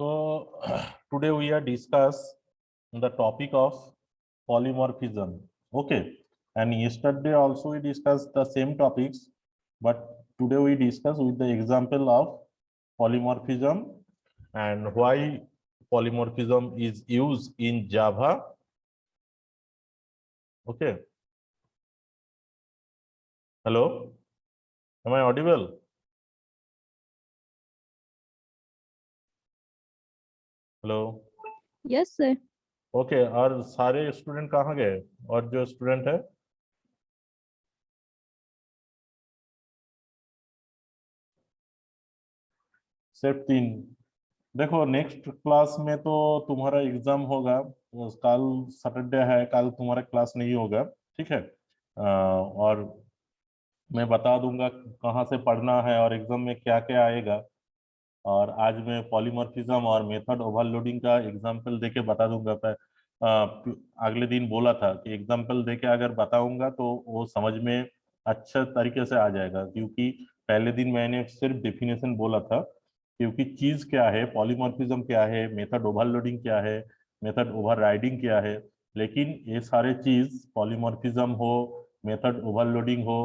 So today we are discuss the topic of polymorphism. Okay, and yesterday also we discussed the same topics, but today we discuss with the example of polymorphism and why polymorphism is used in Java. Okay. Hello, am I audible? Hello yes sir. Okay और सारे student कहाँ गए और जो student है सिर्फ 3। देखो next class में तो तुम्हारा एग्जाम होगा, कल सैटरडे है, कल तुम्हारा क्लास नहीं होगा। ठीक है। और मैं बता दूंगा कहाँ से पढ़ना है और एग्जाम में क्या क्या आएगा। और आज मैं पॉलीमॉर्फिज्म और मेथड ओवरलोडिंग का एग्जाम्पल देके बता दूंगा। अगले दिन बोला था कि एग्जाम्पल देके अगर बताऊंगा तो वो समझ में अच्छे तरीके से आ जाएगा, क्योंकि पहले दिन मैंने सिर्फ डेफिनेशन बोला था, क्योंकि चीज क्या है, पॉलीमॉर्फिज्म क्या है, मेथड ओवरलोडिंग क्या है, मेथड ओवरराइडिंग क्या है। लेकिन ये सारे चीज पॉलीमॉर्फिज्म हो, मेथड ओवरलोडिंग हो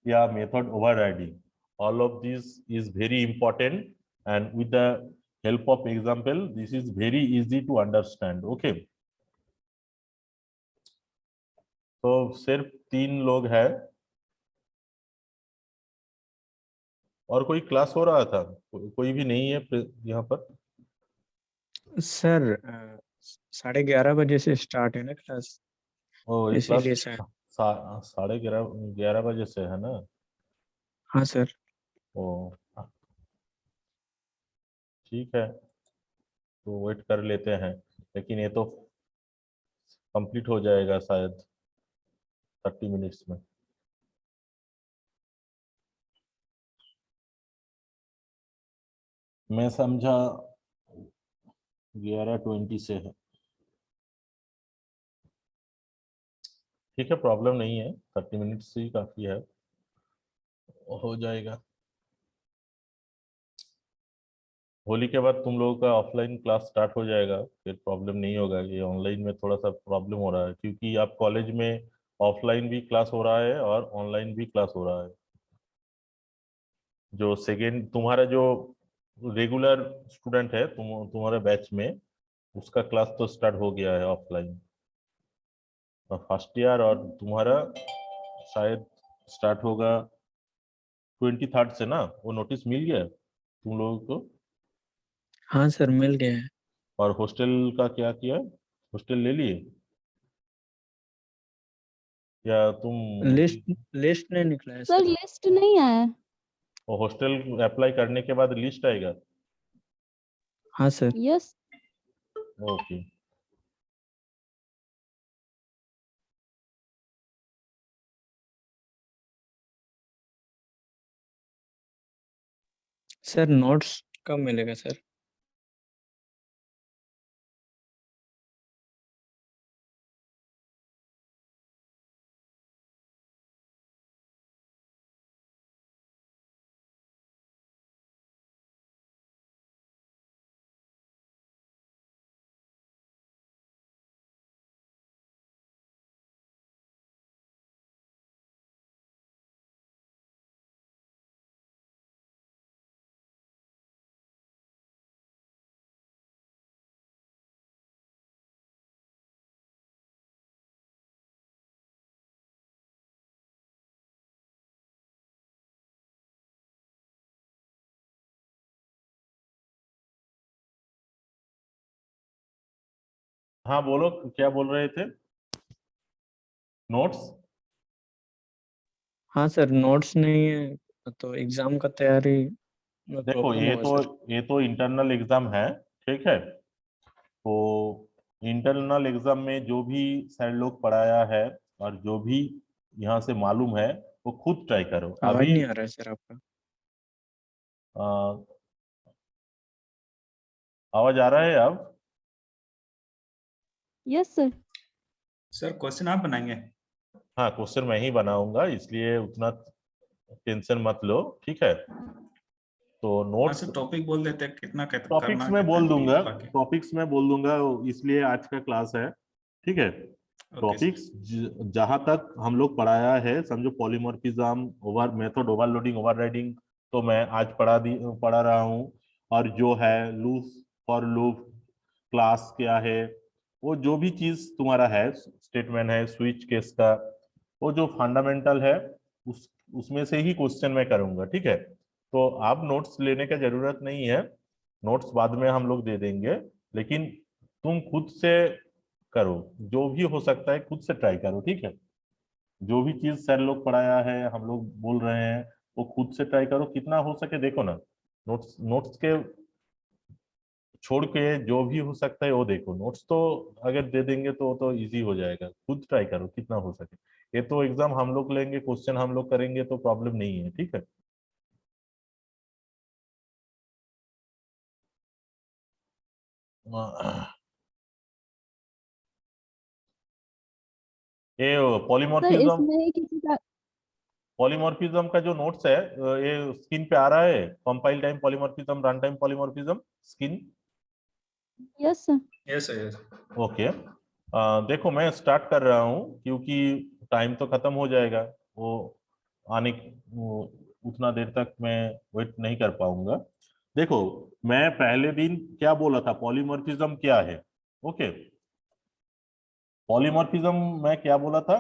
या method overriding, all of this is very important, and with the help of example this is very easy to understand. Okay, तो सिर्फ 3 लोग हैं और कोई क्लास हो रहा था? कोई भी नहीं है यहाँ पर? सर 11:30 से स्टार्ट है ना क्लास, ओ ये क्लास इसीलिए सर। 11:30 बजे से है ना? हाँ सर। ओ ठीक है, तो वेट कर लेते हैं, लेकिन ये तो कंप्लीट हो जाएगा शायद 30 मिनट्स में। मैं समझा 11:20 से है। ठीक है, प्रॉब्लम नहीं है, 30 मिनट्स ही काफी है, हो जाएगा। होली के बाद तुम लोगों का ऑफलाइन क्लास स्टार्ट हो जाएगा, फिर प्रॉब्लम नहीं होगा। ये ऑनलाइन में थोड़ा सा प्रॉब्लम हो रहा है, क्योंकि आप कॉलेज में ऑफलाइन भी क्लास हो रहा है और ऑनलाइन भी क्लास हो रहा है। जो सेकेंड तुम्हारा जो रेगुलर स्टूडेंट है तुम्हारे बैच में, उसका क्लास तो स्टार्ट हो गया है ऑफलाइन, और फर्स्ट ईयर और तुम्हारा शायद स्टार्ट होगा 23rd से ना। वो नोटिस मिल गया तुम लोगों को? हाँ सर, मिल गया है। और हॉस्टल का क्या किया, हॉस्टल ले लिए या तुम? लिस्ट नहीं निकला है सर सर। लिस्ट नहीं आया। वो हॉस्टल अप्लाई करने के बाद लिस्ट आएगा? हाँ sir. Yes. Okay. Sir notes कब मिलेगा सर? हाँ बोलो, क्या बोल रहे थे? नोट्स? हाँ सर, नोट्स नहीं है तो एग्जाम का तैयारी में देखो प्रॉब्लम होगा सर। ये तो इंटरनल एग्जाम है, ठीक है। तो इंटरनल एग्जाम में जो भी सर लोग पढ़ाया है और जो भी यहाँ से मालूम है वो खुद ट्राई करो आवाज अभी। नहीं आ रहा है सर आपका। आ, आवाज आ रहा है अब? Yes sir. सर क्वेश्चन आप बनाएंगे? हाँ, क्वेश्चन मैं ही बनाऊंगा, इसलिए उतना टेंशन मत लो, ठीक है। तो हाँ नोट्स सर, टॉपिक बोल देते हैं कितना टॉपिक्स करना में बोल कितना दूंगा, बाकी। टॉपिक्स में बोल दूंगा, इसलिए आज का क्लास है, ठीक है। Okay sir. टॉपिक्स जहां तक हम लोग पढ़ाया है, समझो polymorphism, over method, overloading, overriding, तो मैं आज पढ़ा रहा हूँ। और जो है लूप, फॉर लूप, क्लास क्या है, वो जो भी चीज तुम्हारा है, स्टेटमेंट है, स्विच केस का, वो जो फंडामेंटल है, उसमें से ही क्वेश्चन मैं करूंगा, ठीक है। तो आप नोट्स लेने का जरूरत नहीं है, नोट्स बाद में हम लोग दे देंगे, लेकिन तुम खुद से करो, जो भी हो सकता है खुद से ट्राई करो, ठीक है। जो भी चीज सर लोग पढ़ाया है, हम लोग बोल रहे हैं, वो खुद से ट्राई करो, कितना हो सके देखो ना। नोट्स नोट्स के छोड़ के जो भी हो सकता है वो देखो, नोट्स तो अगर दे देंगे तो इजी हो जाएगा, खुद ट्राई करो कितना हो सके। ये तो एग्जाम हम लोग लेंगे, क्वेश्चन हम लोग करेंगे, तो प्रॉब्लम नहीं है, ठीक है। ये सर पॉलीमॉर्फिज्म, इसमें किसी का। पॉलीमॉर्फिज्म का जो नोट्स है, ये स्क्रीन पे आ रहा है, compile time polymorphism, run time polymorphism, screen. Yes sir. Yes sir, yes. Okay, देखो मैं स्टार्ट कर रहा हूँ, क्योंकि टाइम तो खत्म हो जाएगा, वो आने वो, उतना देर तक मैं वेट नहीं कर पाऊंगा। देखो, मैं पहले दिन क्या बोला था, पॉलीमॉर्फिज्म क्या है, ओके। पॉलीमॉर्फिज्म मैं क्या बोला था,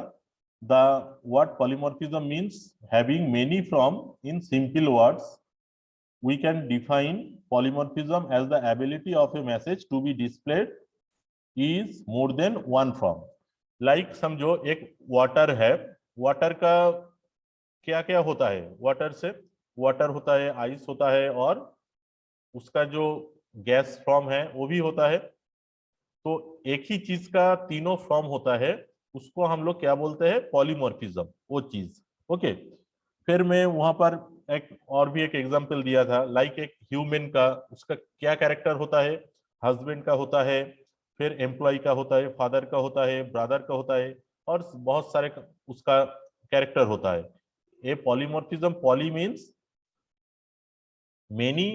the word polymorphism means having many from in simple words. We can define polymorphism as the ability of a message to be displayed is more than one form. Like समझो एक water है, water का क्या क्या होता है, water से water होता है, आइस होता है, और उसका जो गैस फॉर्म है वो भी होता है। तो एक ही चीज का तीनों फॉर्म होता है, उसको हम लोग क्या बोलते हैं, पॉलीमॉर्फिज्म, वो चीज, ओके। फिर मैं वहां पर एक और भी एक एग्जांपल दिया था, लाइक एक ह्यूमन का, उसका क्या कैरेक्टर होता है, हस्बैंड का होता है, फिर एम्प्लॉय का होता है, फादर का होता है, ब्रदर का होता है, और बहुत सारे उसका कैरेक्टर होता है। ये पॉलीमॉर्फिज्म, पॉली मीन्स मेनी,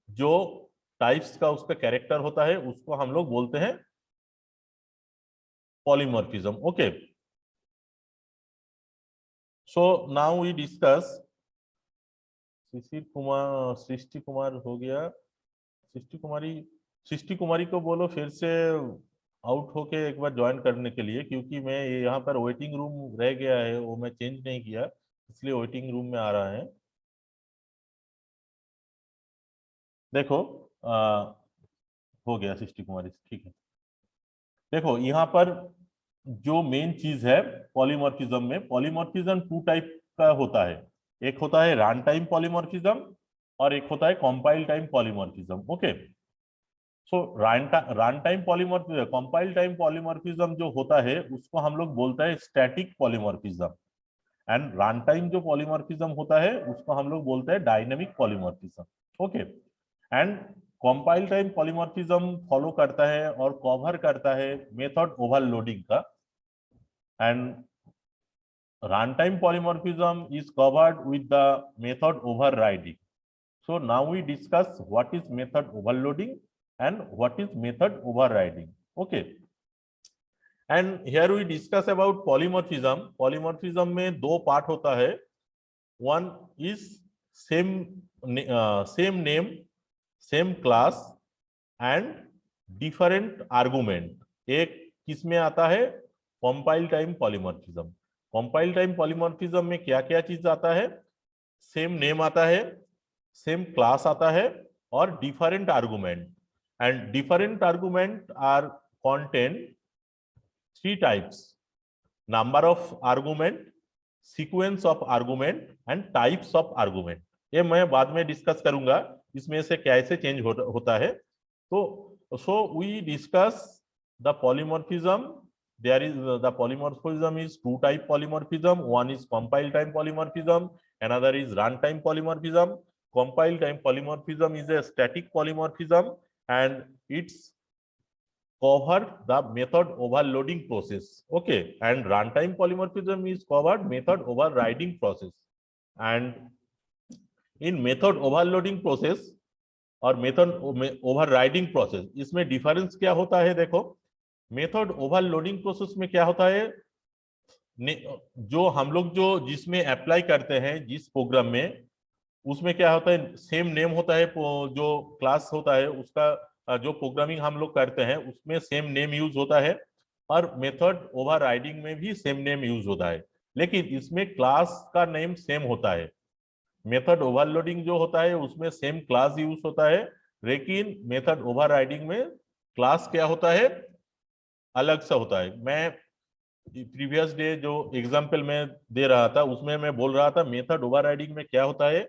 जो टाइप्स का उसका कैरेक्टर होता है उसको हम लोग बोलते हैं polymorphism, okay. So now we discuss, Shishir Kumar, सृष्टि कुमार हो गया, सृष्टि कुमारी को बोलो फिर से आउट होके एक बार ज्वाइन करने के लिए, क्योंकि मैं यहाँ पर वेटिंग रूम रह गया है, वो मैं चेंज नहीं किया, इसलिए वेटिंग रूम में आ रहा है। देखो, हो गया सृष्टि कुमारी, ठीक है। देखो यहाँ पर जो मेन चीज है पॉलीमॉर्फिज्म में, पॉलीमॉर्फिज्म टू टाइप का होता है, एक होता है रन टाइम पॉलीमॉर्फिज्म, और एक होता है compile time polymorphism, okay. So run time polymorphism, compile time polymorphism जो होता है उसको हम लोग बोलते हैं static polymorphism, and run time जो पॉलीमॉर्फिज्म होता है उसको हम लोग बोलते हैं dynamic polymorphism, okay. And compile time polymorphism follow करता है और कवर करता है मेथड ओवरलोडिंग का, and runtime polymorphism is covered with the method overriding. So now we discuss what is method overloading and what is method overriding, okay. And here we discuss about polymorphism. Polymorphism में दो part होता है, one is same same name, same class and different argument. एक किसमें आता है, compile time polymorphism. Compile time polymorphism में क्या क्या चीज आता है, सेम नेम आता है, सेम क्लास आता है, और different argument, and different argument are contain three types, number of argument, sequence of argument and types of argument. ये मैं बाद में डिस्कस करूंगा इसमें से कैसे चेंज होता है। तो so we discuss the polymorphism. There is the polymorphism is two type polymorphism. One is compile time polymorphism, another is runtime polymorphism. Compile time polymorphism is a static polymorphism, and it's cover the method overloading process, okay. And runtime polymorphism is covered method overriding process, and in method overloading process और method overriding process, इसमें difference क्या होता है? देखो, method overloading process में क्या होता है, जो हम लोग जो जिसमें अप्लाई करते हैं जिस प्रोग्राम में, उसमें क्या होता है, सेम नेम होता है, जो क्लास होता है उसका जो प्रोग्रामिंग हम लोग करते हैं उसमें सेम नेम यूज होता है, और मेथड ओवरराइडिंग में भी सेम नेम यूज होता है, लेकिन इसमें क्लास का नेम सेम होता है। मेथड ओवरलोडिंग जो होता है उसमें सेम क्लास यूज होता है, लेकिन मेथड ओवरराइडिंग में क्लास क्या होता है, अलग सा होता है। मैं प्रीवियस डे जो एग्जाम्पल में दे रहा था उसमें मैं बोल रहा था मेथड ओवरराइडिंग में क्या होता है,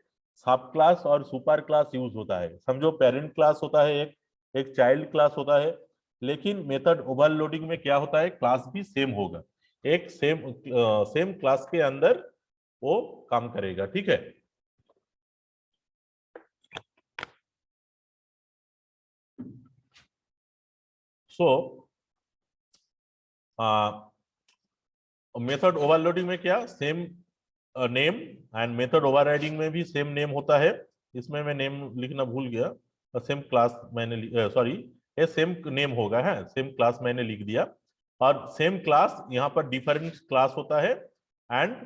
सब क्लास और सुपर क्लास यूज होता है। समझो पेरेंट क्लास होता है, एक चाइल्ड क्लास होता है, लेकिन मेथड ओवरलोडिंग में क्या होता है, क्लास भी सेम होगा, एक सेम क्लास के अंदर वो काम करेगा। ठीक है, सो मेथड ओवरलोडिंग में क्या, same name, and method overriding में भी सेम नेम होता है। इसमें मैं नेम लिखना भूल गया, सेम क्लास मैंने सॉरी, ये सेम नेम होगा है, सेम क्लास मैंने लिख दिया, और सेम क्लास यहाँ पर डिफरेंट क्लास होता है। एंड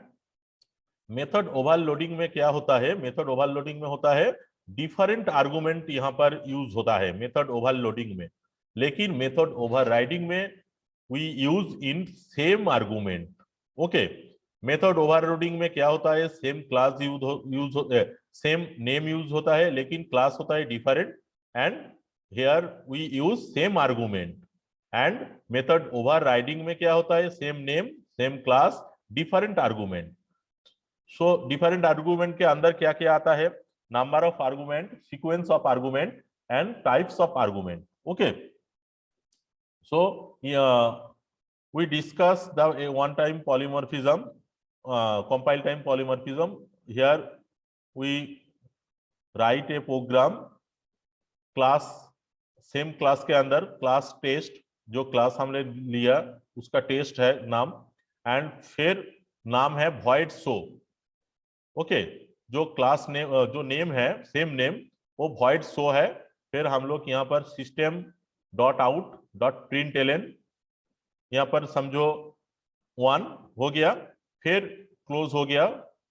मेथड ओवरलोडिंग में क्या होता है, मेथड ओवरलोडिंग में होता है डिफरेंट आर्गुमेंट यहाँ पर यूज होता है मेथड ओवरलोडिंग में, लेकिन मेथड ओवरराइडिंग में we use in same argument. Okay, method overloading में क्या होता है, same class same name use होता है, लेकिन क्लास होता है different, and here we use same argument. And method overriding में क्या होता है, same name, same class, different argument. So different argument के अंदर क्या क्या आता है, number of argument, sequence of argument, and types of argument. Okay, so we discussed the one time polymorphism, compile time polymorphism. Here we write a program, class, same class के अंदर class test, जो class हमने लिया उसका test है नाम, and फिर नाम है void show। ओके, जो क्लास नेम, जो नेम है सेम नेम, वो void show है। फिर हम लोग यहाँ पर system dot out dot println, यहाँ पर समझो 1 हो गया, फिर क्लोज हो गया।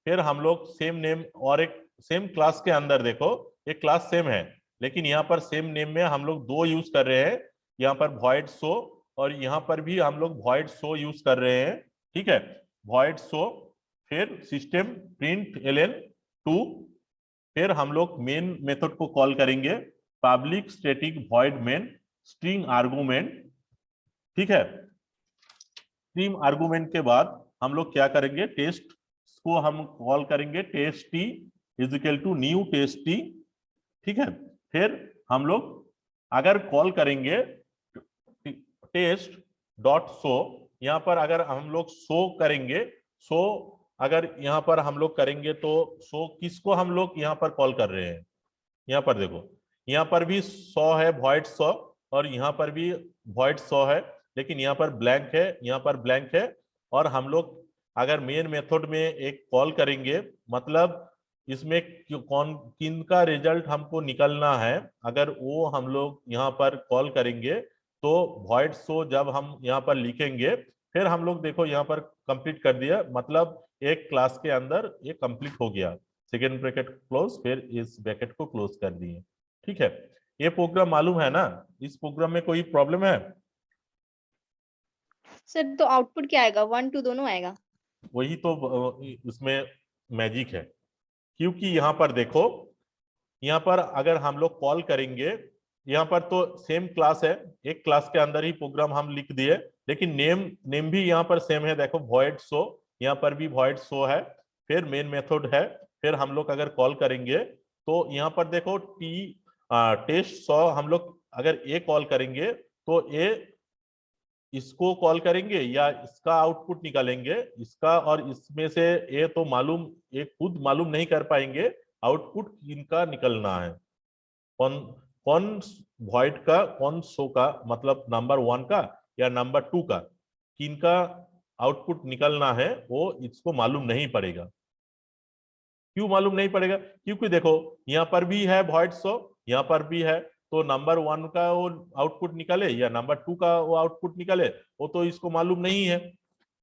फिर हम लोग सेम नेम और एक सेम क्लास के अंदर, देखो एक क्लास सेम है, लेकिन यहाँ पर सेम नेम में हम लोग दो यूज कर रहे हैं, यहाँ पर void show और यहाँ पर भी हम लोग void show यूज कर रहे हैं। ठीक है, void show, फिर सिस्टम println 2, फिर हम लोग मेन मेथड को कॉल करेंगे, public static void main string argument. ठीक है, स्ट्रिंग आर्गुमेंट के बाद हम लोग क्या करेंगे, टेस्ट को हम कॉल करेंगे test T is equal to new test T. ठीक है, फिर हम लोग अगर कॉल करेंगे टेस्ट डॉट शो, यहाँ पर अगर हम लोग शो करेंगे, शो अगर यहाँ पर हम लोग करेंगे तो शो किसको हम लोग यहाँ पर कॉल कर रहे हैं, यहाँ पर देखो, यहाँ पर भी 100 है void 100, और यहाँ पर भी void 100 है, लेकिन यहाँ पर ब्लैंक है, यहाँ पर ब्लैंक है। और हम लोग अगर मेन मेथड में एक कॉल करेंगे, मतलब इसमें कौन किन का रिजल्ट हमको निकलना है, अगर वो हम लोग यहाँ पर कॉल करेंगे तो void show जब हम यहाँ पर लिखेंगे, फिर हम लोग देखो यहाँ पर कंप्लीट कर दिया, मतलब एक क्लास के अंदर ये कंप्लीट हो गया, सेकेंड ब्रैकेट क्लोज, फिर इस ब्रैकेट को क्लोज कर दिए। ठीक है, ये प्रोग्राम मालूम है ना, इस प्रोग्राम में कोई प्रॉब्लम है? सर तो आउटपुट क्या आएगा, 1 2 दोनों आएगा? वही तो इसमें मैजिक है, क्योंकि यहाँ पर देखो, यहाँ पर अगर हम लोग कॉल करेंगे, यहाँ पर तो सेम क्लास है, एक क्लास के अंदर ही प्रोग्राम हम लिख दिए, लेकिन नेम भी यहाँ पर सेम है, देखो void show, यहाँ पर भी void show है, फिर मेन मेथड है, फिर हम लोग अगर कॉल करेंगे तो यहाँ पर देखो टेस्ट 100 हम लोग अगर ए कॉल करेंगे तो ए इसको कॉल करेंगे या इसका आउटपुट निकालेंगे, इसका और इसमें से ए तो मालूम, ये खुद मालूम नहीं कर पाएंगे आउटपुट किनका निकलना है, कौन void का, कौन शो का, मतलब नंबर 1 का या नंबर 2 का, किनका आउटपुट निकलना है वो इसको मालूम नहीं पड़ेगा। क्यों मालूम नहीं पड़ेगा? क्योंकि देखो यहाँ पर भी है void show, यहाँ पर भी है, तो नंबर 1 का वो आउटपुट निकाले या नंबर 2 का वो आउटपुट निकाले, वो तो इसको मालूम नहीं है।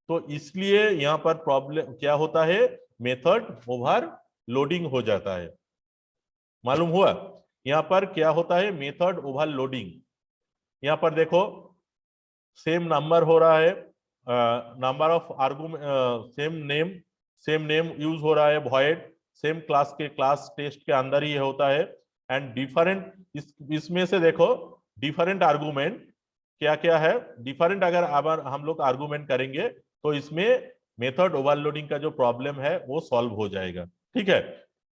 तो इसलिए यहाँ पर प्रॉब्लम क्या होता है, मेथड ओवरलोडिंग हो जाता है। मालूम हुआ? यहाँ पर क्या होता है, मेथड ओवरलोडिंग। यहाँ पर देखो सेम नंबर हो रहा है, number of argument same name use हो रहा है, वॉइड सेम क्लास के क्लास टेस्ट के अंदर ही होता है, एंड डिफरेंट इसमें से देखो डिफरेंट आर्गुमेंट क्या क्या है, डिफरेंट अगर हम लोग आर्गुमेंट करेंगे तो इसमें मेथड ओवरलोडिंग का जो प्रॉब्लम है वो सॉल्व हो जाएगा। ठीक है,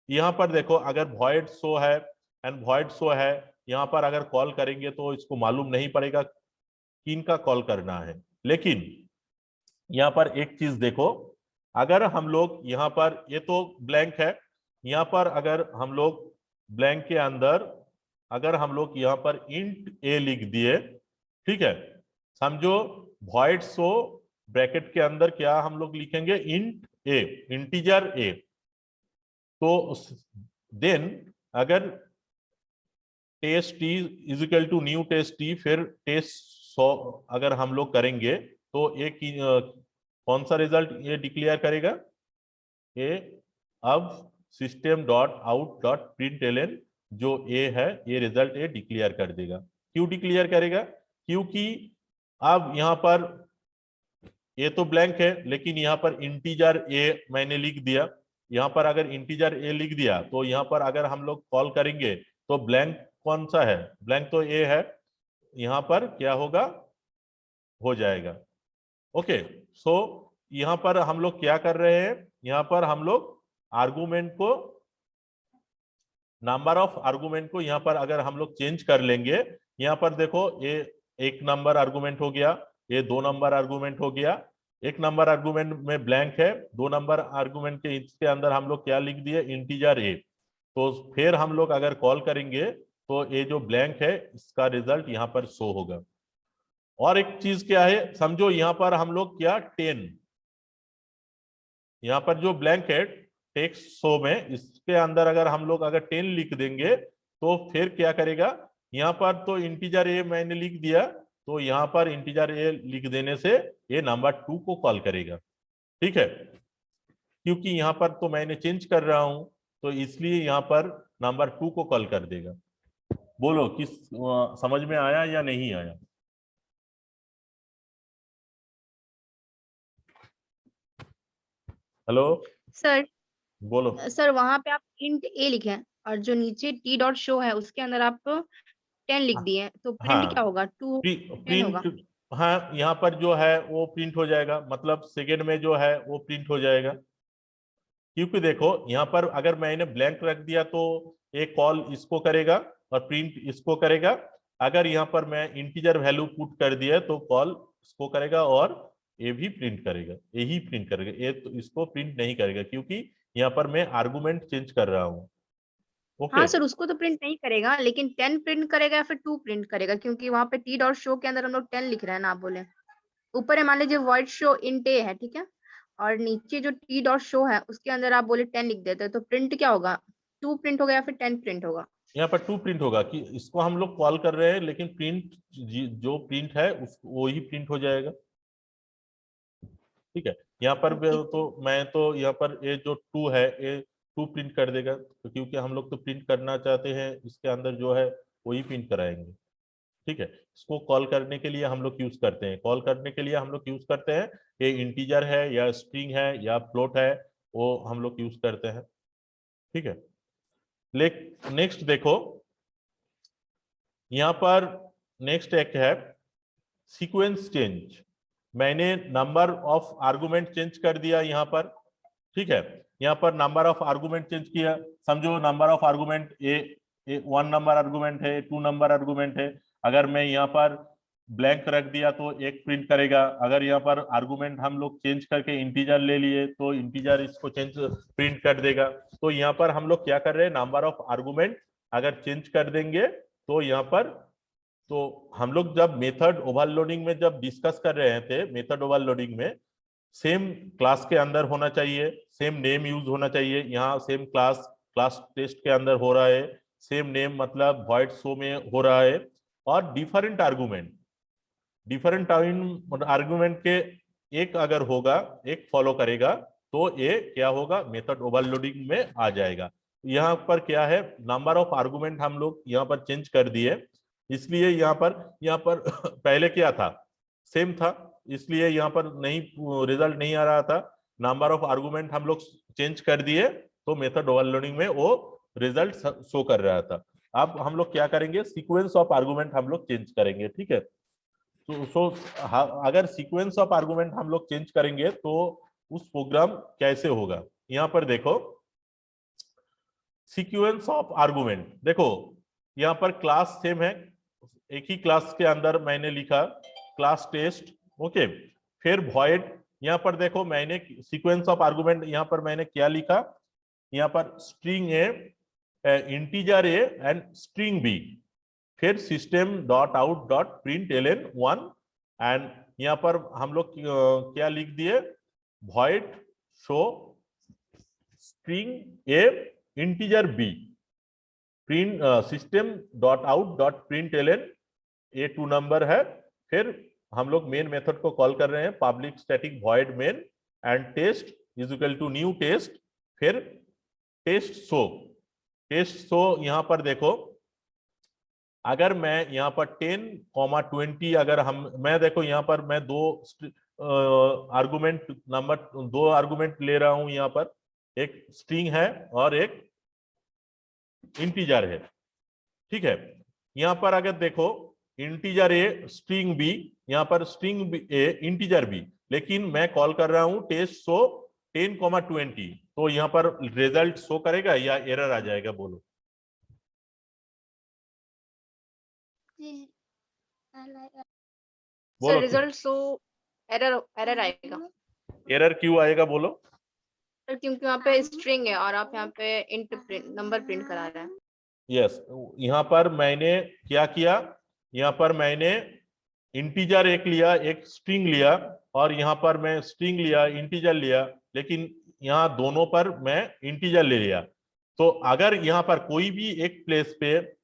यहाँ पर देखो अगर void show है एंड void show है, यहाँ पर अगर कॉल करेंगे तो इसको मालूम नहीं पड़ेगा किन का कॉल करना है। लेकिन यहाँ पर एक चीज देखो, अगर हम लोग यहाँ पर, ये तो ब्लैंक है, यहाँ पर अगर हम लोग ब्लैंक के अंदर अगर हम लोग यहाँ पर int a लिख दिए, ठीक है, समझो void show ब्रैकेट के अंदर क्या हम लोग लिखेंगे, int a, इंटीजर a। तो देन अगर test T is equal to new test T, फिर टेस्ट 100 अगर हम लोग करेंगे तो एक कौन सा रिजल्ट ये डिक्लेयर करेगा, ए अब system dot out dot println जो ए है ये रिजल्ट ए डिक्लेयर कर देगा। क्यों डिक्लेयर करेगा? क्योंकि अब यहाँ पर ए तो ब्लैंक है, लेकिन यहाँ पर इंटीजर ए मैंने लिख दिया। यहाँ पर अगर इंटीजर ए लिख दिया तो यहाँ पर अगर हम लोग कॉल करेंगे तो ब्लैंक कौन सा है, ब्लैंक तो ए है, यहाँ पर क्या होगा, हो जाएगा। ओके, सो यहाँ पर हम लोग क्या कर रहे हैं, यहाँ पर हम लोग आर्गुमेंट को, नंबर ऑफ आर्गुमेंट को यहाँ पर अगर हम लोग चेंज कर लेंगे, यहाँ पर देखो ये 1 नंबर आर्गुमेंट हो गया, ये 2 नंबर आर्गुमेंट हो गया, 1 नंबर आर्गुमेंट में ब्लैंक है, 2 नंबर आर्गुमेंट के इसके अंदर हम लोग क्या लिख दिए, इंटीजर ए। तो फिर हम लोग अगर कॉल करेंगे तो ये जो ब्लैंक है इसका रिजल्ट यहाँ पर शो होगा। और एक चीज क्या है, समझो यहाँ पर हम लोग क्या 10, यहाँ पर जो ब्लैंक है टेक्स्ट शो में, इसके अंदर अगर हम लोग अगर 10 लिख देंगे तो फिर क्या करेगा, यहाँ पर तो इंटीजर ए मैंने लिख दिया, तो यहाँ पर इंटीजर ए लिख देने से ये नंबर 2 को कॉल करेगा। ठीक है, क्योंकि यहाँ पर तो मैंने चेंज कर रहा हूं तो इसलिए यहाँ पर नंबर 2 को कॉल कर देगा। बोलो किस समझ में आया या नहीं आया? हेलो सर बोलो। सर वहां पे आप इंट ए लिखे हैं और जो नीचे टी डॉट शो है उसके अंदर आप 10 लिख दिए हैं, तो प्रिंट हाँ क्या होगा, 2 10 होगा। प्रिंट, हाँ यहाँ पर जो है वो प्रिंट हो जाएगा, मतलब सेकेंड में जो है वो प्रिंट हो जाएगा। क्योंकि देखो यहाँ पर अगर मैंने ब्लैंक रख दिया तो एक कॉल इसको करेगा और प्रिंट इसको करेगा, अगर यहाँ पर मैं इंटीजर वैल्यू पुट कर दिया तो कॉल इसको करेगा और ये भी प्रिंट करेगा, यही प्रिंट करेगा, ये तो इसको प्रिंट नहीं करेगा क्योंकि यहाँ पर मैं आर्गुमेंट चेंज कर रहा हूँ। ओके हाँ सर, उसको तो प्रिंट नहीं करेगा, लेकिन 10 प्रिंट करेगा या फिर 2 प्रिंट करेगा, क्योंकि वहां पे टी डॉट शो के अंदर हम लोग 10 लिख रहे हैं ना, आप बोले ऊपर है मान लीजिए void show int a है, ठीक है, और नीचे जो टी डॉट शो है उसके अंदर आप बोले 10 लिख देते हैं, तो प्रिंट क्या होगा, 2 प्रिंट होगा या फिर 10 प्रिंट होगा? यहाँ पर 2 प्रिंट होगा कि इसको हम लोग कॉल कर रहे हैं, लेकिन प्रिंट जो प्रिंट है वो ही प्रिंट हो जाएगा। ठीक है, यहाँ पर तो मैं तो यहाँ पर ये जो 2 है ये 2 प्रिंट कर देगा, तो क्योंकि हम लोग तो प्रिंट करना चाहते हैं, इसके अंदर जो है वही प्रिंट कराएंगे। ठीक है, इसको कॉल करने के लिए हम लोग यूज करते हैं, कॉल करने के लिए हम लोग यूज करते हैं, ये इंटीजर है या स्ट्रिंग है या फ्लोट है, वो हम लोग यूज करते हैं। ठीक है, नेक्स्ट देखो यहाँ पर नेक्स्ट एक है सीक्वेंस चेंज। मैंने नंबर ऑफ आर्गुमेंट चेंज कर दिया यहाँ पर। ठीक है, यहाँ पर नंबर ऑफ आर्गुमेंट चेंज किया, समझो number of argument A 1 number argument है, 2 नंबर आर्गुमेंट है, अगर मैं यहाँ पर ब्लैंक रख दिया तो 1 प्रिंट करेगा, अगर यहाँ पर आर्गुमेंट हम लोग चेंज करके इंटीजर ले लिए तो इंटीजर इसको चेंज प्रिंट कर देगा। तो यहाँ पर हम लोग क्या कर रहे हैं, नंबर ऑफ आर्गुमेंट अगर चेंज कर देंगे तो यहाँ पर, तो हम लोग जब मेथड ओवरलोडिंग में जब डिस्कस कर रहे थे, मेथड ओवरलोडिंग में सेम क्लास के अंदर होना चाहिए, सेम नेम यूज होना चाहिए। यहाँ सेम क्लास टेस्ट के अंदर हो रहा है, सेम नेम मतलब void show में हो रहा है, और डिफरेंट आर्गुमेंट के एक अगर होगा, एक फॉलो करेगा, तो ये क्या होगा, मेथड ओवरलोडिंग में आ जाएगा। यहाँ पर क्या है, नंबर ऑफ आर्गुमेंट हम लोग यहाँ पर चेंज कर दिए, इसलिए यहाँ पर पहले क्या था, सेम था, इसलिए यहाँ पर नहीं, रिजल्ट नहीं आ रहा था। नंबर ऑफ आर्गुमेंट हम लोग चेंज कर दिए, तो मेथड ओवरलोडिंग में वो रिजल्ट शो कर रहा था। अब हम लोग क्या करेंगे, सीक्वेंस ऑफ आर्गुमेंट हम लोग चेंज करेंगे, ठीक है। तो अगर सीक्वेंस ऑफ आर्गुमेंट हम लोग चेंज करेंगे तो उस प्रोग्राम कैसे होगा, यहाँ पर देखो, सीक्वेंस ऑफ आर्गुमेंट देखो, यहाँ पर क्लास सेम है, एक ही क्लास के अंदर मैंने लिखा क्लास टेस्ट, ओके। फिर void, यहाँ पर देखो मैंने सीक्वेंस ऑफ आर्गुमेंट यहाँ पर मैंने क्या लिखा, यहाँ पर string a, integer a and string b, फिर system dot out dot print ln 1, and यहाँ पर हम लोग क्या लिख दिए, void show string a integer b, print system dot out dot print ln a 2 number है। फिर हम लोग मेन मेथड को कॉल कर रहे हैं, public static void main and test is equal to new test, फिर टेस्ट शो यहाँ पर देखो, अगर मैं यहाँ पर 10,20 अगर मैं देखो यहाँ पर मैं दो आर्गुमेंट ले रहा हूं, यहाँ पर एक स्ट्रिंग है और एक इंटीजर है, ठीक है। यहाँ पर अगर देखो इंटीजर ए स्ट्रिंग बी, यहाँ पर स्ट्रिंग ए इंटीजर बी, लेकिन मैं कॉल कर रहा हूं टेस्ट शो 10,20, तो यहाँ पर रिजल्ट शो करेगा या एरर आ जाएगा, बोलो। सर रिजल्ट शो एरर आएगा। एरर क्यों आएगा, बोलो। सर क्योंकि वहाँ पे स्ट्रिंग है और आप यहाँ पे इंट प्रिंट नंबर प्रिंट करा रहे हैं। यस, यहाँ पर मैंने क्या किया, यहाँ पर मैंने इंटीजर एक लिया, एक स्ट्रिंग लिया, और यहाँ पर मैं स्ट्रिंग लिया, इंटीजर लिया, लेकिन यहाँ दोनों पर मैं इंटीजर ले लिया। तो अगर यहाँ पर कोई भी एक प्लेस पे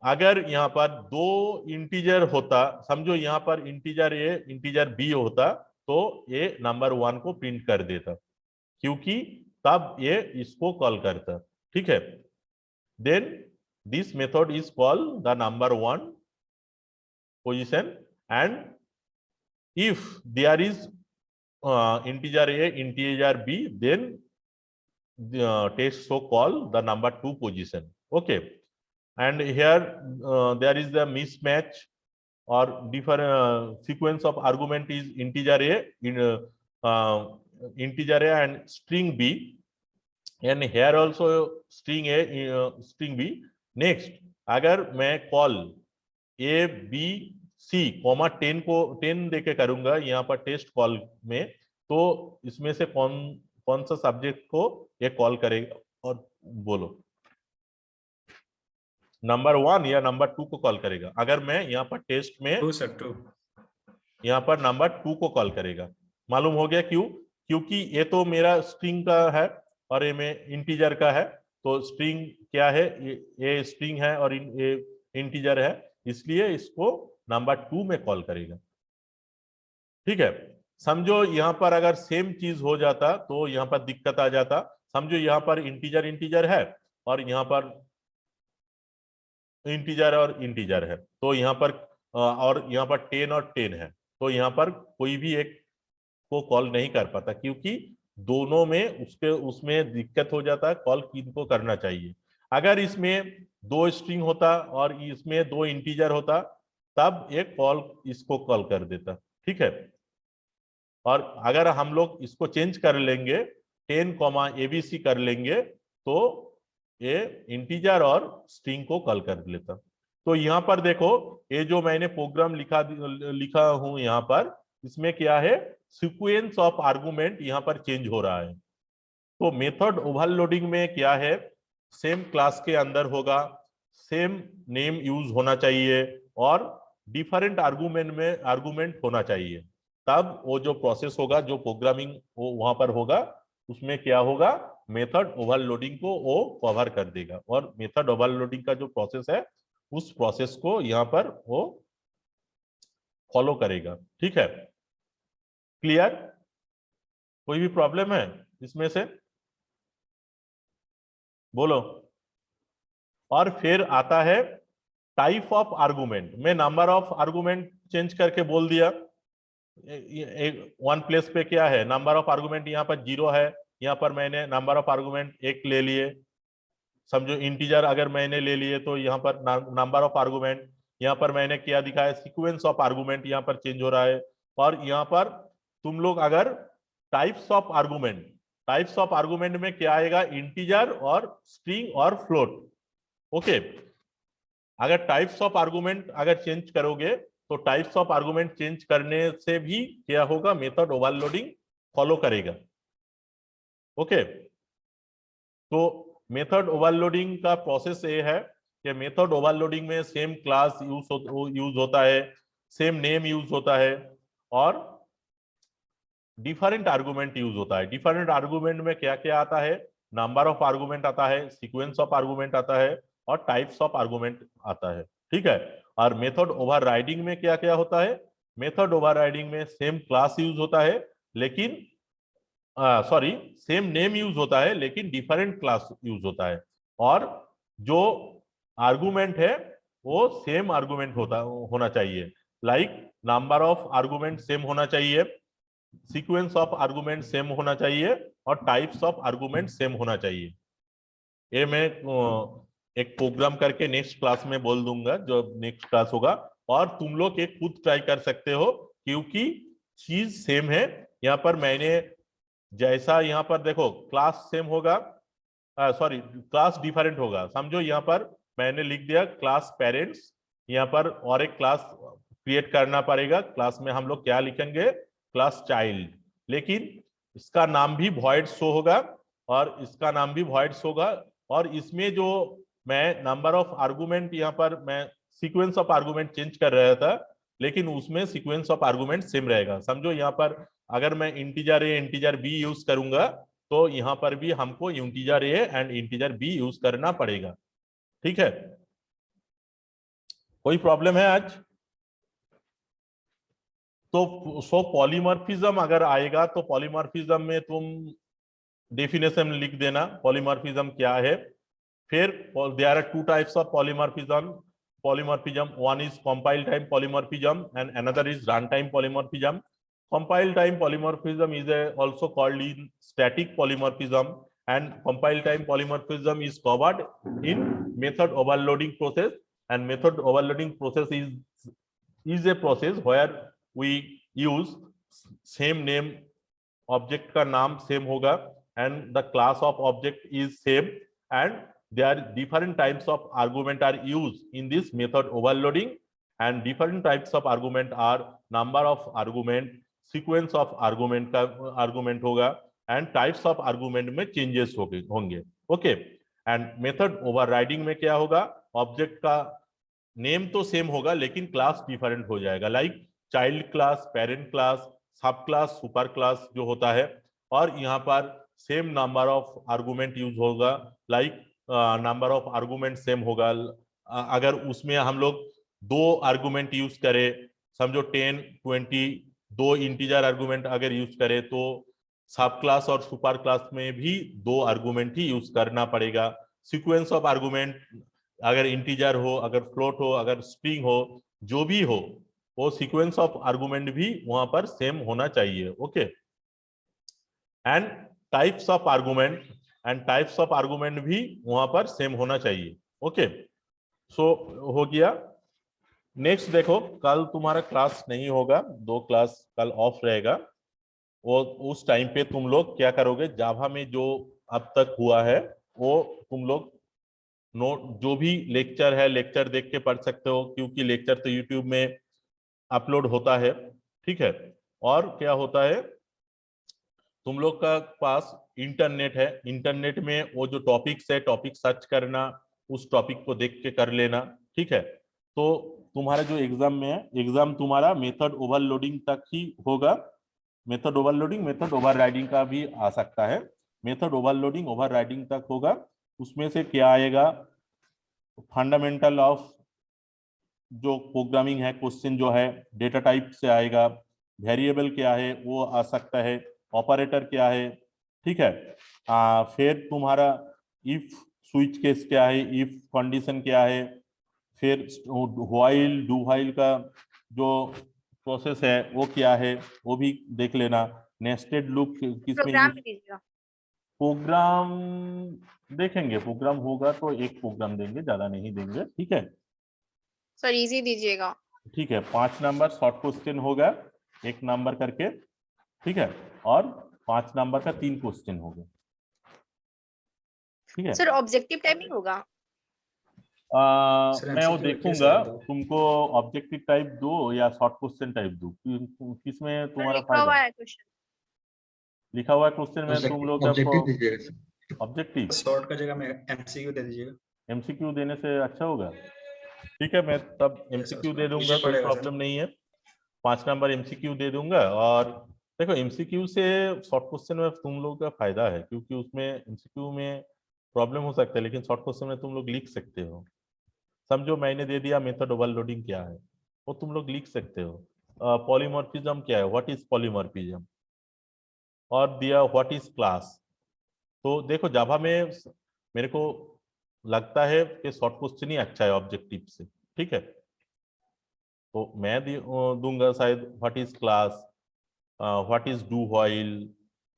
अगर यहाँ पर दो इंटीजर होता, समझो यहाँ पर इंटीजर ए इंटीजर बी होता, तो ये नंबर 1 को प्रिंट कर देता, क्योंकि तब ये इसको कॉल करता, ठीक है। Then this method is called the number 1 position, and if there is integer a integer b, then test show call the number 2 position, okay. And here there is the mismatch or different sequence of argument is integer a integer a and string b, and here also string a string b. Next, अगर मैं call a b c comma 10 को 10 देके करूंगा यहाँ पर test call में, तो इसमें से कौन सा सब्जेक्ट को ये कॉल करेगा, और बोलो, नंबर 1 या नंबर 2 को कॉल करेगा। अगर मैं यहाँ पर टेस्ट में 2 सर 2, यहाँ पर नंबर 2 को कॉल करेगा। मालूम हो गया क्यों, क्योंकि ये तो मेरा स्ट्रिंग का है और ये में इंटीजर का है, तो स्ट्रिंग क्या है, ये स्ट्रिंग है और ये इंटीजर है, इसलिए इसको नंबर 2 में कॉल करेगा, ठीक है। समझो यहाँ पर अगर सेम चीज हो जाता तो यहाँ पर दिक्कत आ जाता। समझो यहाँ पर इंटीजर है और यहाँ पर इंटीजर और इंटीजर है, तो यहाँ पर और यहाँ पर 10 और 10 है, तो यहाँ पर कोई भी एक को कॉल नहीं कर पाता, क्योंकि दोनों में उसमें दिक्कत हो जाता है, कॉल किनको करना चाहिए। अगर इसमें 2 स्ट्रिंग होता और इसमें 2 इंटीजर होता, तब एक कॉल इसको कॉल कर देता, ठीक है। और अगर हम लोग इसको चेंज कर लेंगे, 10, ABC कर लेंगे, तो ये इंटीजर और स्ट्रिंग को कॉल कर लेता। तो यहाँ पर देखो, ये जो मैंने प्रोग्राम लिखा हूं यहाँ पर, इसमें क्या है, सीक्वेंस ऑफ आर्गुमेंट यहाँ पर चेंज हो रहा है। तो मेथड ओवरलोडिंग में क्या है, सेम क्लास के अंदर होगा, सेम नेम यूज होना चाहिए और डिफरेंट आर्गुमेंट होना चाहिए। तब वो जो प्रोसेस होगा, जो प्रोग्रामिंग वो वहां पर होगा, उसमें क्या होगा, मेथड ओवरलोडिंग को वो कवर कर देगा। और मेथड ओवरलोडिंग का जो प्रोसेस है, उस प्रोसेस को यहाँ पर वो फॉलो करेगा। ठीक है, क्लियर? कोई भी प्रॉब्लम है इसमें से? बोलो। और फिर आता है टाइप ऑफ आर्गुमेंट। मैं नंबर ऑफ आर्गुमेंट चेंज करके बोल दिया। वन प्लेस पे क्या है, नंबर ऑफ आर्गुमेंट यहाँ पर 0 है, यहाँ पर मैंने नंबर ऑफ आर्गुमेंट 1 ले लिए। समझो इंटीजर अगर मैंने ले लिए तो यहाँ पर नंबर ऑफ आर्गुमेंट, यहाँ पर मैंने क्या दिखाया, सीक्वेंस ऑफ आर्गुमेंट यहाँ पर चेंज हो रहा है। और यहाँ पर तुम लोग अगर types of argument, types of argument में क्या आएगा, इंटीजर और स्ट्रिंग और फ्लोट। ओके, अगर टाइप्स ऑफ आर्गुमेंट अगर चेंज करोगे तो टाइप्स ऑफ आर्गुमेंट चेंज करने से भी क्या होगा, मेथड ओवरलोडिंग फॉलो करेगा। ओके, तो मेथड ओवरलोडिंग का प्रोसेस ये है कि मेथड ओवरलोडिंग में सेम क्लास यूज होता है, सेम नेम यूज होता है, और डिफरेंट आर्गुमेंट यूज होता है। डिफरेंट आर्गुमेंट में क्या क्या आता है, नंबर ऑफ आर्गुमेंट आता है, सीक्वेंस ऑफ आर्गुमेंट आता है, और टाइप्स ऑफ आर्गुमेंट आता है। ठीक है, और मेथड ओवरराइडिंग में क्या क्या होता है, मेथड ओवरराइडिंग में सेम क्लास यूज होता है, लेकिन सॉरी सेम नेम यूज होता है लेकिन डिफरेंट क्लास यूज होता है। और जो आर्गुमेंट है वो सेम आर्गुमेंट होना चाहिए। Like number of argument same होना चाहिए, सीक्वेंस ऑफ आर्गुमेंट सेम होना चाहिए, और टाइप्स ऑफ आर्गुमेंट सेम होना चाहिए। ये मैं एक प्रोग्राम करके नेक्स्ट क्लास में बोल दूंगा, जो नेक्स्ट क्लास होगा। और तुम लोग एक खुद ट्राई कर सकते हो, क्योंकि चीज सेम है। यहाँ पर मैंने जैसा, यहाँ पर देखो क्लास सेम होगा, सॉरी क्लास डिफरेंट होगा। समझो यहाँ पर मैंने लिख दिया क्लास पेरेंट्स, यहाँ पर और एक क्लास क्रिएट करना पड़ेगा। क्लास में हम लोग क्या लिखेंगे, क्लास चाइल्ड, लेकिन इसका नाम भी वॉइड शो होगा और इसका नाम भी वॉइड शो होगा। और इसमें जो मैं नंबर ऑफ आर्गुमेंट, यहाँ पर मैं सीक्वेंस ऑफ आर्गुमेंट चेंज कर रहा था, लेकिन उसमें सीक्वेंस ऑफ आर्गुमेंट सेम रहेगा। समझो यहाँ पर अगर मैं integer a integer B use करूंगा तो यहाँ पर भी हमको integer a and integer B use करना पड़ेगा। ठीक है, कोई प्रॉब्लम है आज? तो सो पॉलीमॉर्फिज्म अगर आएगा तो पॉलीमॉर्फिज्म में तुम डेफिनेशन लिख देना, पॉलीमॉर्फिज्म क्या है। फिर there are two types of polymorphism. One is compile time polymorphism and another is runtime polymorphism. Compile time polymorphism is also called in static polymorphism, and compile time polymorphism is covered in method overloading process. And method overloading process is a process where we use same name, object का नाम same होगा, and the class of object is same, and there are different types of argument are used in this method overloading, and different types of argument are number of argument, sequence of argument का argument होगा, and types of argument में changes होंगे। Okay, and method overriding में क्या होगा, object का name तो same होगा लेकिन क्लास डिफरेंट हो जाएगा। Like child class, parent class, sub class, super class जो होता है। और यहाँ पर same number of argument use होगा, like number of argument same होगा। अगर उसमें हम लोग 2 आर्गुमेंट यूज करें, समझो 10, 20, 2 इंटीजर आर्गुमेंट अगर यूज करें, तो सब क्लास और सुपर क्लास में भी 2 आर्गुमेंट ही यूज करना पड़ेगा। सीक्वेंस ऑफ आर्गुमेंट अगर इंटीजर हो, अगर फ्लोट हो, अगर स्ट्रिंग हो, जो भी हो, वो सीक्वेंस ऑफ आर्गुमेंट भी वहां पर सेम होना चाहिए। Okay, and types of argument and types of argument भी वहां पर सेम होना चाहिए। ओके, सो हो गया। नेक्स्ट देखो, कल तुम्हारा क्लास नहीं होगा, 2 क्लास कल ऑफ रहेगा। वो उस टाइम पे तुम लोग क्या करोगे, जावा में जो अब तक हुआ है वो तुम लोग नोट, जो भी लेक्चर है लेक्चर देख के पढ़ सकते हो, क्योंकि लेक्चर तो यूट्यूब में अपलोड होता है। ठीक है, और क्या होता है, तुम लोग का पास इंटरनेट है, इंटरनेट में वो जो टॉपिक्स है, टॉपिक सर्च करना, उस टॉपिक को देख के कर लेना। ठीक है, तो तुम्हारा जो एग्जाम में है, एग्जाम तुम्हारा मेथड ओवरलोडिंग तक ही होगा। मेथड ओवरलोडिंग, मेथड ओवरराइडिंग का भी आ सकता है। मेथड ओवरलोडिंग ओवरराइडिंग तक होगा। उसमें से क्या आएगा, फंडामेंटल ऑफ जो प्रोग्रामिंग है, क्वेश्चन जो है डेटा टाइप से आएगा, वेरिएबल क्या है वो आ सकता है, ऑपरेटर क्या है, ठीक है। फिर तुम्हारा इफ स्विच केस क्या है, इफ कंडीशन क्या है, फिर व्हाइल डू व्हाइल का जो प्रोसेस है वो क्या है वो भी देख लेना। नेस्टेड लूप किसमें प्रोग्राम यूज, भी दीजिएगा। प्रोग्राम देखेंगे, प्रोग्राम होगा तो एक प्रोग्राम देंगे, ज्यादा नहीं देंगे, ठीक है। सर इजी दीजिएगा। ठीक है, 5 नंबर शॉर्ट क्वेश्चन होगा, 1 नंबर करके, ठीक है। और 5 नंबर का 3 क्वेश्चन होगा, ठीक है। सर ऑब्जेक्टिव टाइप नहीं होगा? सर मैं वो MCQ एक ही देखूंगा साथ दो। तुमको ऑब्जेक्टिव टाइप दो या शॉर्ट क्वेश्चन टाइप दो, किसमें सर तुम्हारा लिखा फायदा हुआ है? है क्वेश्चन। लिखा हुआ क्वेश्चन में तुम लोग ऑब्जेक्टिव दीजिएगा सर। ऑब्जेक्टिव शॉर्ट का जगह में MCQ दे दीजिएगा। एमसीक्यू देने से अच्छा होगा, ठीक है। मैं तब Yes, एमसीक्यू उसमें दे दूंगा, easy कोई पड़ेगा सर। प्रॉब्लम नहीं है। 5 नंबर एमसीक्यू दे दूंगा। और देखो एमसीक्यू से शॉर्ट क्वेश्चन में तुम लोग का फायदा है, क्योंकि उसमें एमसीक्यू में प्रॉब्लम हो सकता है, लेकिन शॉर्ट क्वेश्चन में तुम लोग लिख सकते हो। समझो मैंने दे दिया मेथड ओवरलोडिंग क्या है, वो तुम लोग लिख सकते हो। पॉलीमॉर्फिज्म क्या है, व्हाट इज पॉलीमॉर्फिज्म, और दिया व्हाट इज क्लास। तो देखो जावा में मेरे को लगता है कि शॉर्ट क्वेश्चन ही अच्छा है ऑब्जेक्टिव से, ठीक है। तो मैं दूंगा शायद what is class, what is do while,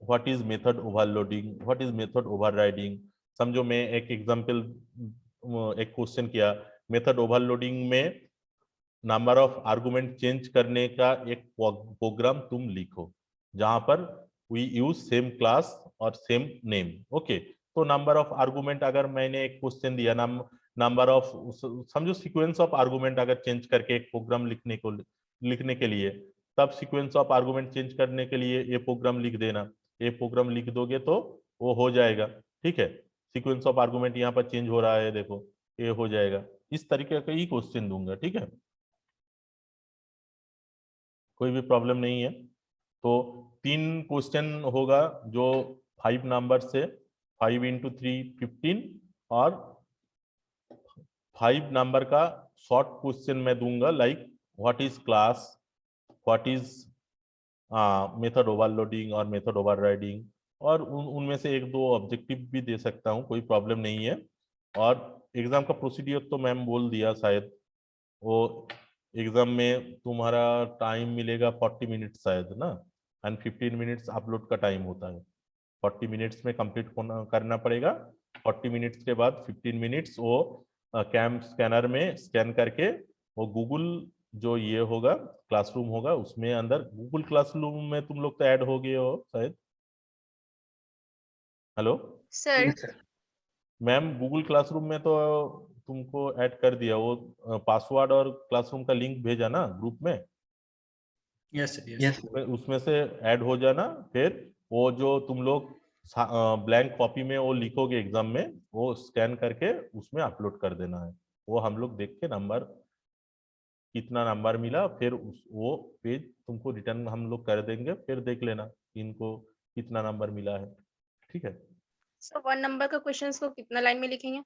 what is method overloading, what is method overriding. समझो मैं एक एग्जांपल, एक क्वेश्चन किया, मेथड ओवरलोडिंग में नंबर ऑफ आर्गुमेंट चेंज करने का एक प्रोग्राम तुम लिखो, जहां पर वी यूज सेम क्लास और सेम नेम, ओके। तो नंबर ऑफ आर्गुमेंट, अगर मैंने एक क्वेश्चन दिया, नंबर ऑफ, समझो सीक्वेंस ऑफ आर्गुमेंट अगर चेंज करके एक प्रोग्राम लिखने के लिए, तब सीक्वेंस ऑफ आर्गुमेंट चेंज करने के लिए ये प्रोग्राम लिख देना। ये प्रोग्राम लिख दोगे तो वो हो जाएगा, ठीक है। सीक्वेंस ऑफ आर्गुमेंट यहाँ पर चेंज हो रहा है, देखो ये हो जाएगा। इस तरीके का ही क्वेश्चन दूंगा, ठीक है, कोई भी प्रॉब्लम नहीं है। तो 3 क्वेश्चन होगा जो 5 नंबर से, 5 इंटू 3 15, और 5 नंबर का शॉर्ट क्वेश्चन मैं दूंगा, like what is class, what is method overloading और मेथड ओवरराइडिंग। और उनमें से 1-2 ऑब्जेक्टिव भी दे सकता हूँ, कोई प्रॉब्लम नहीं है। और एग्जाम का प्रोसीडियर तो मैम बोल दिया शायद, वो एग्जाम में तुम्हारा टाइम मिलेगा 40 मिनट शायद ना, एंड 15 मिनट्स अपलोड का टाइम होता है। 40 मिनट्स में कंप्लीट करना पड़ेगा। 40 मिनट्स के बाद 15 मिनट्स वो कैम स्कैनर में स्कैन करके वो गूगल जो ये होगा क्लासरूम होगा, उसमें अंदर गूगल क्लासरूम में तुम लोग तो ऐड हो गए हो शायद। Hello sir ma'am, Google classroom में तो तुमको ऐड कर दिया, वो पासवर्ड और क्लासरूम का लिंक भेजा ना ग्रुप में, यस सर, यस उसमें से ऐड हो जाना। फिर वो जो तुम लोग ब्लैंक कॉपी में वो लिखोगे एग्जाम में, वो स्कैन करके उसमें अपलोड कर देना है। वो हम लोग देख के नंबर, कितना नंबर मिला, फिर वो पेज तुमको रिटर्न हम लोग कर देंगे, फिर देख लेना कि इनको कितना नंबर मिला है, ठीक है। सर 1 नंबर का क्वेश्चंस को कितना लाइन में लिखेंगे?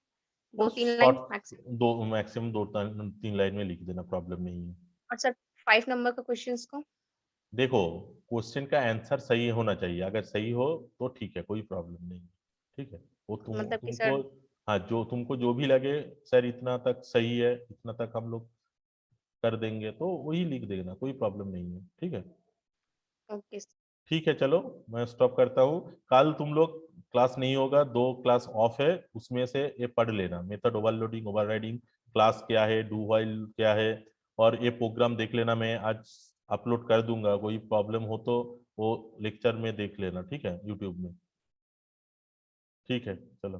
2-3 line short maximum. 2 maximum 2-3 line में लिख देना, प्रॉब्लम नहीं है। और सर 5 नंबर का क्वेश्चंस को? देखो क्वेश्चन का आंसर सही होना चाहिए, अगर सही हो तो ठीक है, कोई प्रॉब्लम नहीं, ठीक है। वो मतलब कि तुमको, सर हाँ जो तुमको जो भी लगे सर इतना तक सही है, इतना तक हम लोग कर देंगे, तो वही लिख देना, कोई प्रॉब्लम नहीं है, ठीक है। ओके ठीक है, चलो मैं स्टॉप करता हूँ। कल तुम लोग क्लास नहीं होगा, 2 क्लास ऑफ है, उसमें से ये पढ़ लेना, मेथड ओवरलोडिंग ओवरराइडिंग क्लास क्या है, डू व्हाइल क्या है, और ये प्रोग्राम देख लेना, मैं आज अपलोड कर दूंगा। कोई प्रॉब्लम हो तो वो लेक्चर में देख लेना, ठीक है, यूट्यूब में, ठीक है, चलो।